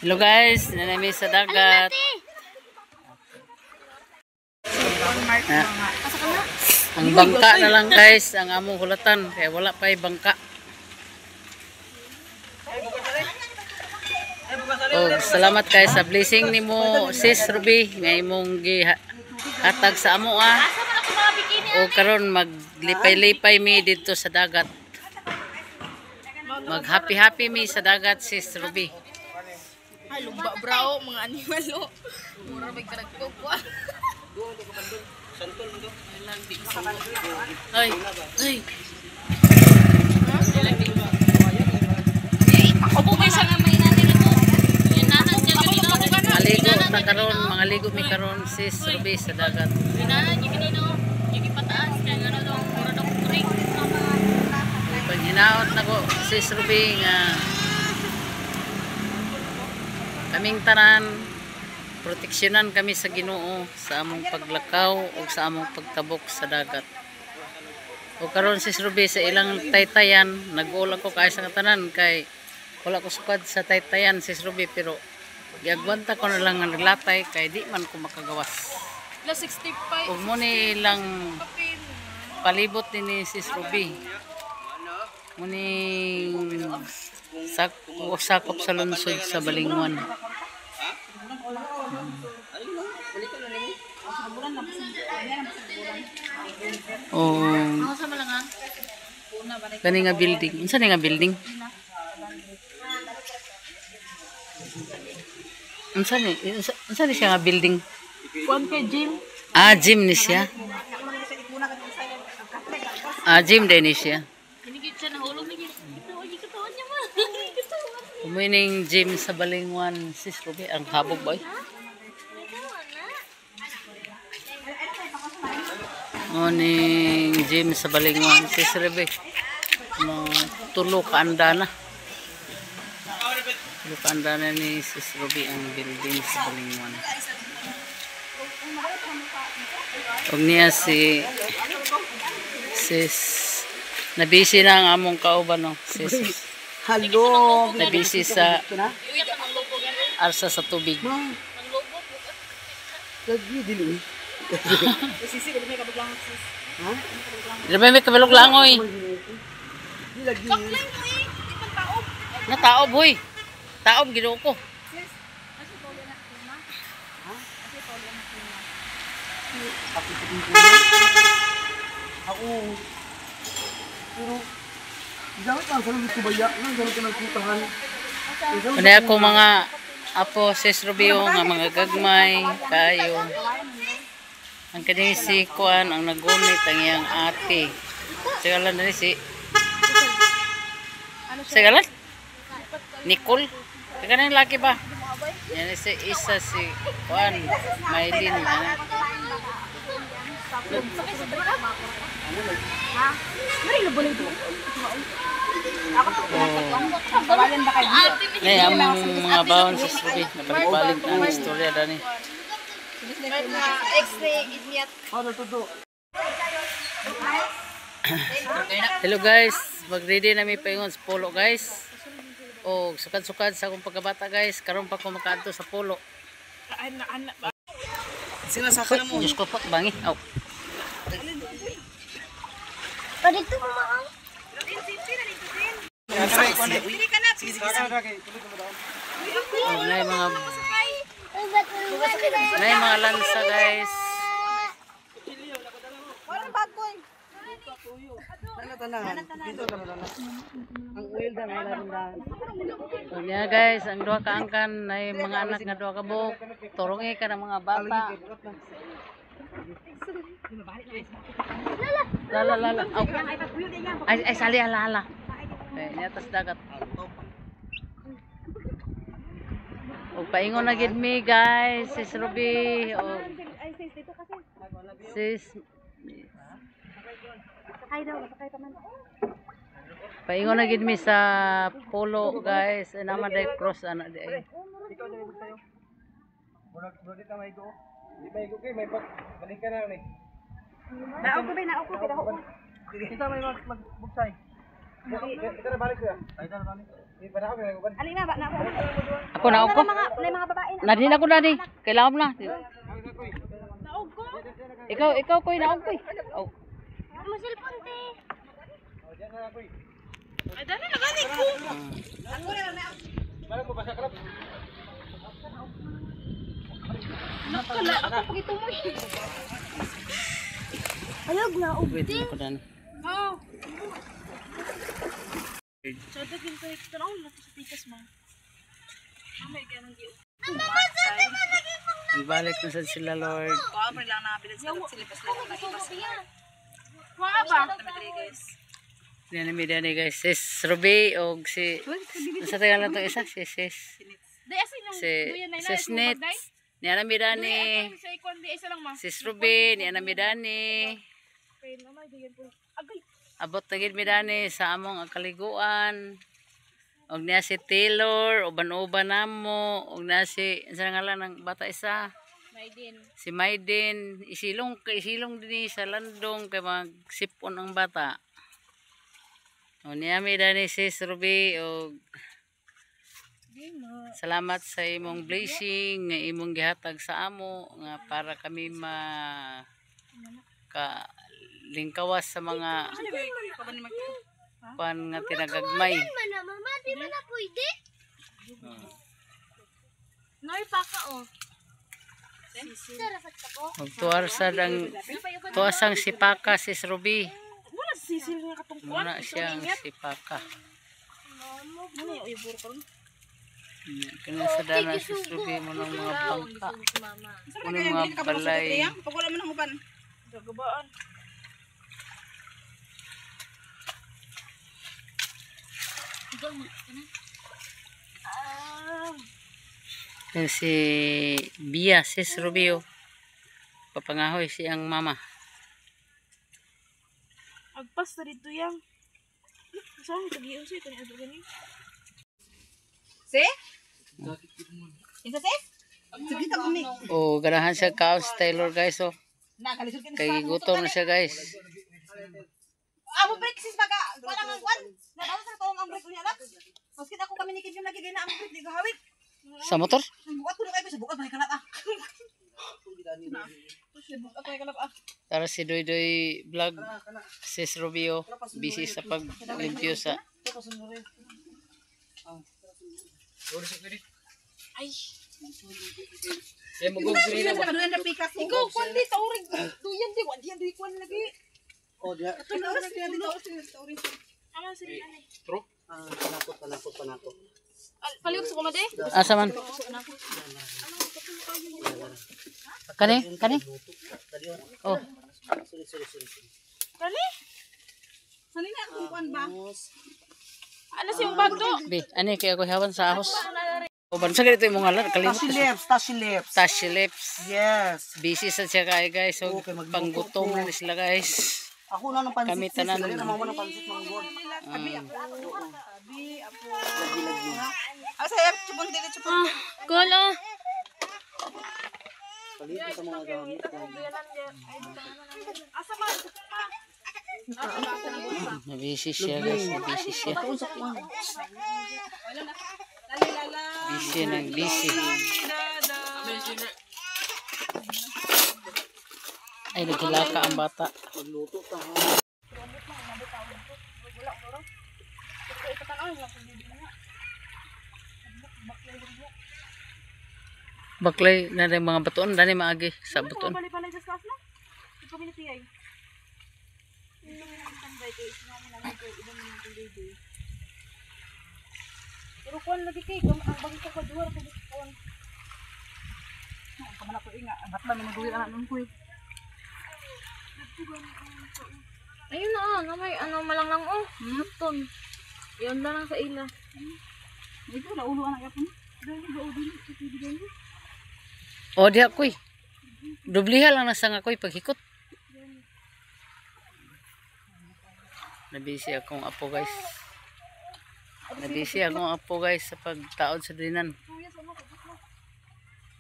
Hello guys, nanami sa dagat. Ang bangka na lang guys, ang among hulatan kaya wala pa ay bangka. Oh, salamat kay sa blessing nimo Sis Ruby nga imong gihatag sa amo O karon maglipay-lipay mi dito sa dagat. Mag happy mi sa dagat Sis Ruby. Ay, lumba brao, mga animal o. Mura may karagko po. Ay, ay. Ako ba siya nga may natin ito? Maligo ta karon, mga ligo mi karon Sis Ruby sa dagat. Inanan niya kanino, yung pataas, kaya nga daw, mura daw kuring. Pag hinaot na ko Sis Ruby nga kaming tanan proteksyonan kami sa Ginoo sa among paglakaw o sa among pagtabok sa dagat. O karon Sis Ruby sa ilang taytayan nag-uol ako kay sa tanan kay wala ko sukad sa taytayan Sis Ruby pero giagwanta ko na lang nga naglatay kay di man ko makagawas. La 65. Ug mo ni lang palibot ni Sis Ruby. Muni sakop sa lungsod sa Balingwan. Oh. Kani nga building. Unsa ni nga building? Unsa ni siya nga building? Kuan kay gym. Ah, gym ni siya. Ah, gym din ni siya. Kinigit siya nahulog ni gym. Ito niya ma. Umuining gym sa Balingwan Sis Ruby ang habog boy. Morning gym sa Balingwan Sis Ruby. Tulo ka andana. Tulo ka andana ni Sis Ruby ang building sa Balingwan. Og niya si Sis nabisi na ang among kauban no Sis. Hello. Nabisi sa arsa sa tubig. Lagi dili. Sisi ko may kabaglang sis. Ha? Dili may kabalog langoy. Di lagi. Na taob hoy. Taob Ginoo ko. Ako. Pero dapat lang sa lugar kubaya, nang dapat ka nagputahan. Kani ako mga apo Sis Ruby nga mga gagmay kayo. Ang kani si Kuan ang nagunit ang iyang ate. Sigalan na ni si Sigalan? Nicole? Kanang laki ba? Yan si isa si Kuan Maylin. Nay among mga bawon sa Ruby napalibalik na ang istorya dani. X-ray inyat. Ano to? Hello guys, mag-ready na mi paingon sa polo guys. O sukad-sukad sa akong pagkabata guys, karon pa ko makaadto sa polo. Sinasaka na mo. Diyos ko po, bangi. Aw. Padito mo maang. Nay mga lansa guys. Ang oil da na lang. So niya guys, ang duha ka angkan nay mga anak nga duha ka buok. Turungi ka ng mga bata. Lala. Aw. Ay sali ala. Eh niya tas dagat. O paingon na gid mi guys, Sis Ruby. O Sis paingon na gid mi sa polo guys. Naman day cross ana di ay. Di ba ikaw kay may balik ka na ni. Naog ko ba naog ko kada ho. Kita may magbuksay. Ali na ba na ako. Ako na ako. Mga babae na. Nadin ako na di. Kailangan mo na. Naog ko. Ikaw koy naog koy. Oh. Mo cellphone te. Ay dali na gani ko. Ako na na. Nakala ako pagito mo. Ayog na Wait ako dan. Oh. So dagin ko ito na ako sa pikas mo. Amay ganun di. Balik na sa sila Lord. Ko pa lang na bilis sa silipas lang na ipas. Wa ba? Guys. Yan mi dani guys. Sis Ruby og si sa tagal lang to isa si sis. Dai asin yung duyan na Sis Net. Ni ana mi dani. sa ikon di isa lang ma. Sis Ruby ni ana mi dani. Kay namay duyan po. Agay. Abot na gid mi dani sa among kaliguan. Og niya si Taylor, uban-uban namo, og na si sa ngalan ng bata isa. Maydin. Si Maiden, isilong din sa landong kay magsipon ang bata. O niya mi dani sis Ruby og salamat sa imong blessing nga imong gihatag sa amo nga para kami lingkawas sa mga pan nga tinagagmay. Mama, di man na pwede. Noy pa ka oh. Sarafat ka po. Tuasang sipaka sis Ruby. Wala sisil nga katungkuan. Muna siyang sipaka. Ano yung ibur ko? Kanya sa dana sis Ruby mo ng mga bangka. Kuno mga balay. Pag wala mo ng uban. Gagabaan. Yung si Bia, sis Rubio. Papangahoy siyang mama. Agpas na dito yang. Saan tagiyon siya? Ito niya gani. Si? Isa si? Sige ta kami. Oh, ganahan siya kaos Taylor guys oh. Kay gutom na siya guys. Amo break sis baga. Wala nga kwan. Nadaw sa tawong ang break niya lang. Mas kita ko kami nikid yung lagi gina ang break di gahawit. Sa motor? Bukat ko kayo sa bukat may kalap ah. Bukat may kalap ah. Tara si Doy Doy vlog. Sis Rubio busy sa paglimpyo sa Ay. Ikaw, kwan di taurig. Duyan di kwan di kwan lagi. oh, dia. Ito na oras di taurig. Ano sige ani? True? Panakot. Paliw sa kumade? asa man? Kani? Oh, Kani? Sani na akong kwan ba? Ano siyang bag do? bi, ani kay ako hawan sa ahos. Uban sa ganito yung mga ngalan, kalimot na siya. Tashi lips. Yes. Busy sa siya kay guys. So, Okay, magluto panggutom na sila guys. Ako na ng pansit. Kami tanan. Dali na mga pansit mga god. Abi apo. Asa yap chupon dili chupon. Golo. Palito sa mga gamit. Asa ba? Busy siya guys, busy siya. Busy nang busy. Ay, naghilaka ang bata. Magluto ta. Baklay na rin mga batuon, dani maagi sa batuon. Bali-bali sa staff na. Ito community ay. Pero kuan lagi kay ang bagi ko kaduhar ko kuan. Kaman ako inga, bat man magduhir anak nun ko. Ayun na may ano malanglang oh. Ton. Yan lang sa ila. Ito na ulo anak yapon. Dali go dili sa tibig. O, di ako'y. Dubliha lang nasa nga ako'y paghikot. Nabisi akong apo guys. Nabisi akong apo guys sa pagtaod sa dinan.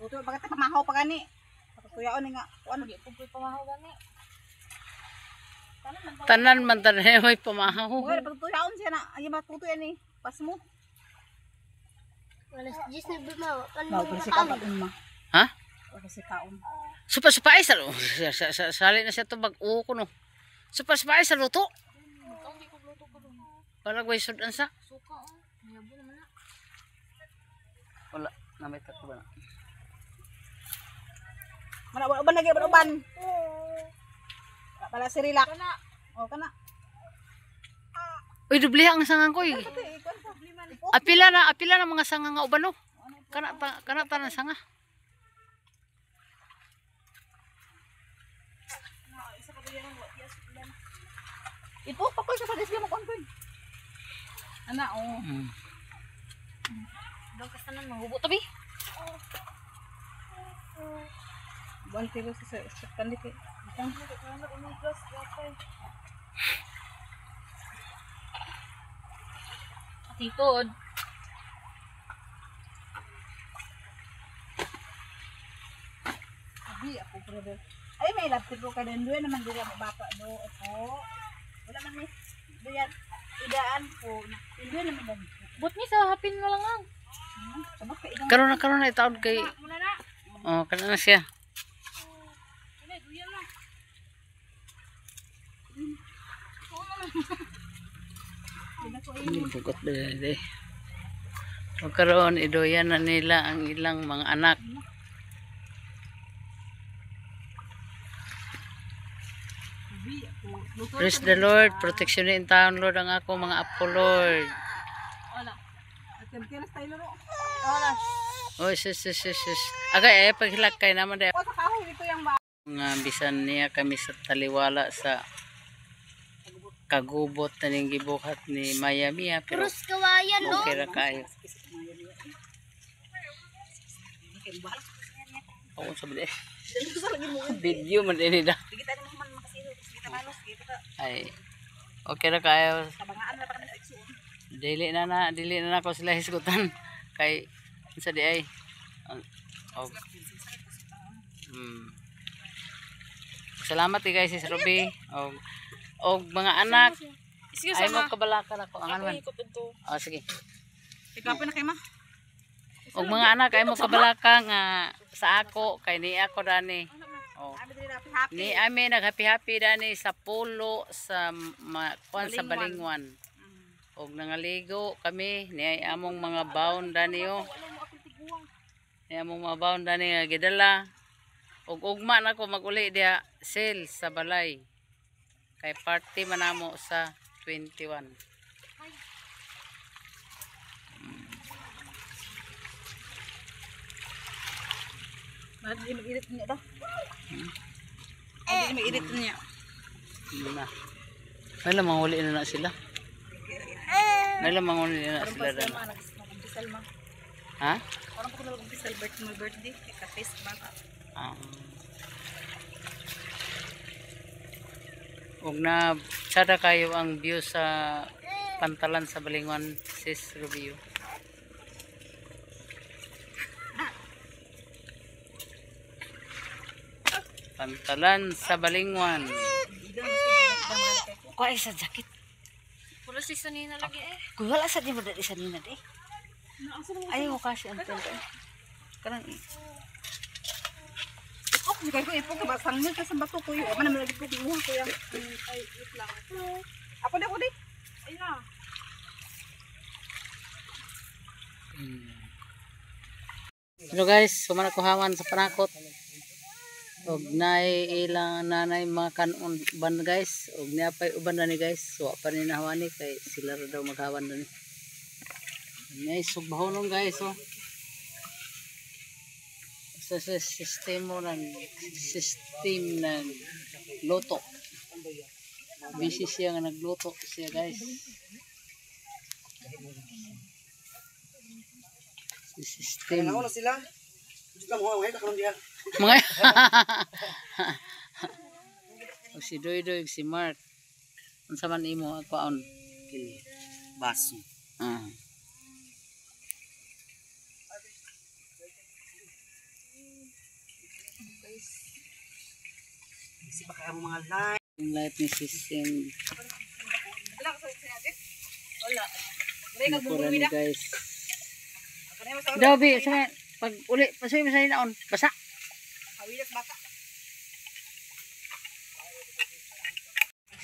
Uto bakit pamahaw pa gani? Kuyaon nga, ano di pud pamahaw gani. Tanan man tanan may pamahaw. Wala pagtuyaon siya na. Ay matutuyan ni. Pas mo. Walas jis na bimaw. Mau kasi kaon ma. Ha? Kasi kaon. Supa ay sa sali na siya to bag-o ko no. Supa ay sa luto. Palagway sudan sa. Suka oh. Yabo naman na. Wala na may tatlo ba na. Mana uban lagi uban. Pala si relax. Oh kana. Uy, dubliha ang sangang ko eh. Apila na mga sanga nga uban no. Kana tanan sanga. Ito pakoy sa display mo konfirm. Ana oh. Daw kasanan mahubo tabi. Buwan kilo sa kandi kay. Tikod. Abi ako brother. Ay may laptop ko kada duwe naman diri mo bata do. Opo. Wala man ni. Diyan idaan ko. Duwe naman dan. But ni sa hapin mo lang ang. Sabot ka idang. Karon na itaod kay. Muna na. Oh, kana na siya. Dili duyan na. Bugot dede. O karon idoyan na nila ang ilang mga anak. Praise the Lord, protection in town Lord ang ako mga apo Lord. Wala. Atemptiras tayo ro. Wala. Oh, sis. Agay paghilak kay naman dai. Ko sa kahoy dito yang ba. Nga bisan niya kami sa taliwala sa kagubot na ning gibuhat ni Miami pero Purus kawayan no. okay ra kayo. Oo sa bide. Video man ini dah. Kita ni man makasiro. Kita manos kita. Ay. Okay ra kayo. Kabangaan na pa kami sa igsoon. Dili na ko sila hisgutan kay sa di ay. Og Salamat guys sis Ruby. Og mga anak. Excuse Ay mo kabalakan ako ang ano. Oh sige. Ikaw pa na kay ma. Og mga anak ay mo kabalaka nga sa ako kay ni ako dani. Oh. Abi diri happy. Ni ami nag-happy dani sa pulo sa kuan sa Balingwan. Og nangaligo kami ni ay among mga baon dani yo. Ni among mga baon dani nga gidala. Og ugma na ko maguli diha sale sa balay. Kay party man namo sa 21. Hindi mag-edit niya daw. Hindi mag-edit niya. Hindi na. May lamang huli na sila. May lamang huli na sila dyan. Nag-umpisal ma. Ha? Parang ko nag-umpisal birthday. Ka-face bata. Huwag na sada kayo ang view sa pantalan sa Balingwan, sis Rubio. Pantalan sa Balingwan. Kuha sa jacket. Puro si sanina lagi eh. Kuha wala sa di mo dali sa nina di. Ayaw ko kasi ang tento. Karang Ipok, hindi kayo ipok. Basang nyo sa bato ko yun. Mana malagi ko kinuha ko yan. Ay, wait lang. Ako di. Ayun na. Hello guys, sumana ko hawan sa panakot. Og nay ilang nanay mga kanon ban guys. Og niya pay uban na ni guys. So pa ni nahawani kay sila ra daw maghawan na ni. Nay sugbahon guys oh. Sa system ng loto. Busy siya nga nagluto siya guys. System. Ano na sila? Gusto mo mga karon diha. Mga o si Doy si Mark. Unsa man imo akwaon? Kini baso. Si baka ang mga Yung light ni system. Wala ka sa sinabi? Wala. Wala ka Nakuran bumbuwi na. guys. Kanay mo sa Daw, bi, sa pag uli, pasoy mo sa inaon. Basa. hawilas bata.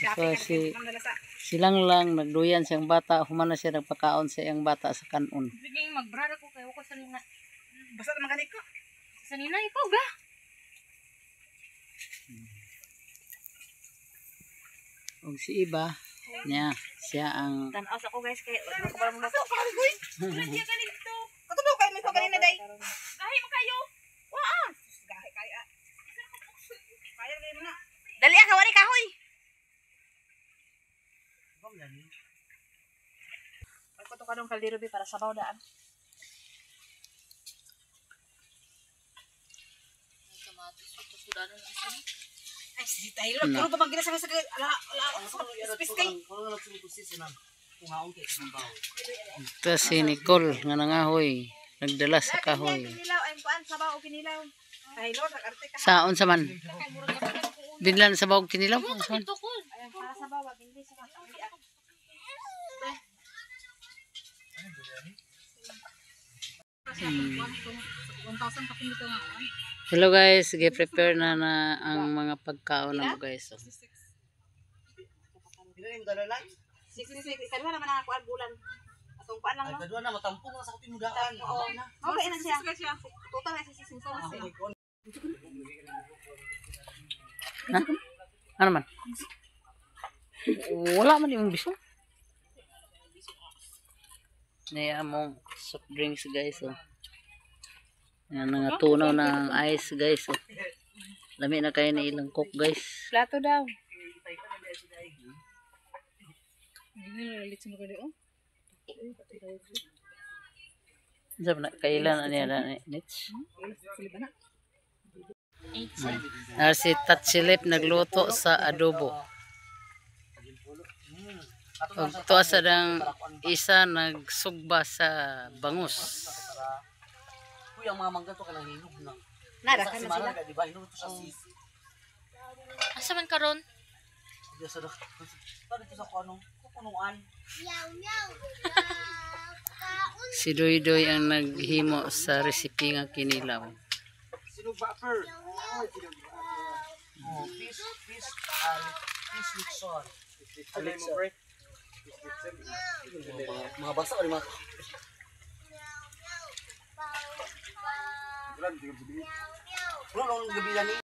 So, silang lang, nagduyan siyang bata. Humana siya nagpakaon sa iyang bata sa kanon. Sige, magbrada ko kayo ko sa nina. Basta naman kaniko. Sa nina, ikaw ba? O si Iba, niya, siya ang Tanaos ako guys kay wala ko para mo to. Wala diya ganito. Katubo kayo may kanina day. Gahi mo kayo. Waa. Gahi kaya. Kaya kayo na. Dali ka wari kahoy. Ako to kadong kaldero bi para sabaw daan. Ay, si Taylor. Pero pa magkita sa ala space kay. ito si Nicole nga nangahoy. Nagdala sa kahoy. Kinilaw ay kuan sabaw o kinilaw. Taylor nag-arte ka. Saon sa man? Binlan sa bawog kinilaw. Saan? Ito ko. Ay para sabaw wag hindi sa kawian. Hello guys, prepare na ang mga pagkaon na mo guys. So. Kadua naman ang kuan bulan. Atong kuan lang no. Kadua na matampong na sa kutimudaan. Oo. Okay na siya. Tuta na siya sa Ha? Ano man? Wala man yung biso. Naya mong soft drinks guys. Oh. Yan nga tunaw ng ice guys. Oh. Lami na kayo na ilang coke guys. Plato daw. Sabi na, kailan niya na nits? Si Tatsilip nagluto sa adobo. Ug tuwa sa dang isa nagsugba sa bangus. Kuya ang mga mangga to kanang hinog na. Nada Sa ka na simana sila. ka di ba hinog to sa sis. Asa man karon? Di sa dak. Pare to sa kuno kunuan. Si Doydoy ang naghimo sa recipe nga kinilaw. Sinog vapor. Oh, fish Nixon. Alay mo pre. Mga basa ka di mga. Wala gabi na ni.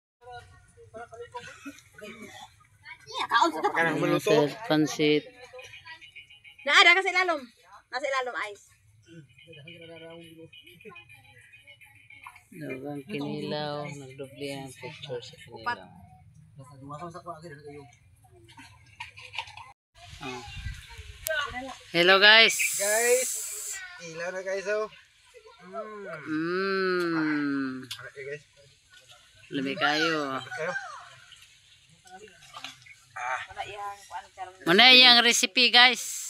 Sa pansit. Naada ka sa ilalom. Nasa ilalom ice. Dagang kinilaw, nagdubli ang picture sa kinilaw. Dumasang sa kuha kayo. Oh. Hello guys. Guys, ilaw na guys oh. Okay guys. Labi kayo. Kayo. Wala yang kuan karon. Muna yung recipe guys.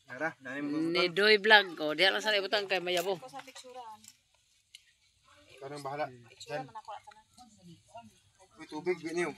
Tara, dali mo. Ni Doy Vlog. O, diyan lang sa ibutang kay Mayabo. Ko sa picturean. Ikaw nang bahala. Picture man ako tanan. Tubig, biniw.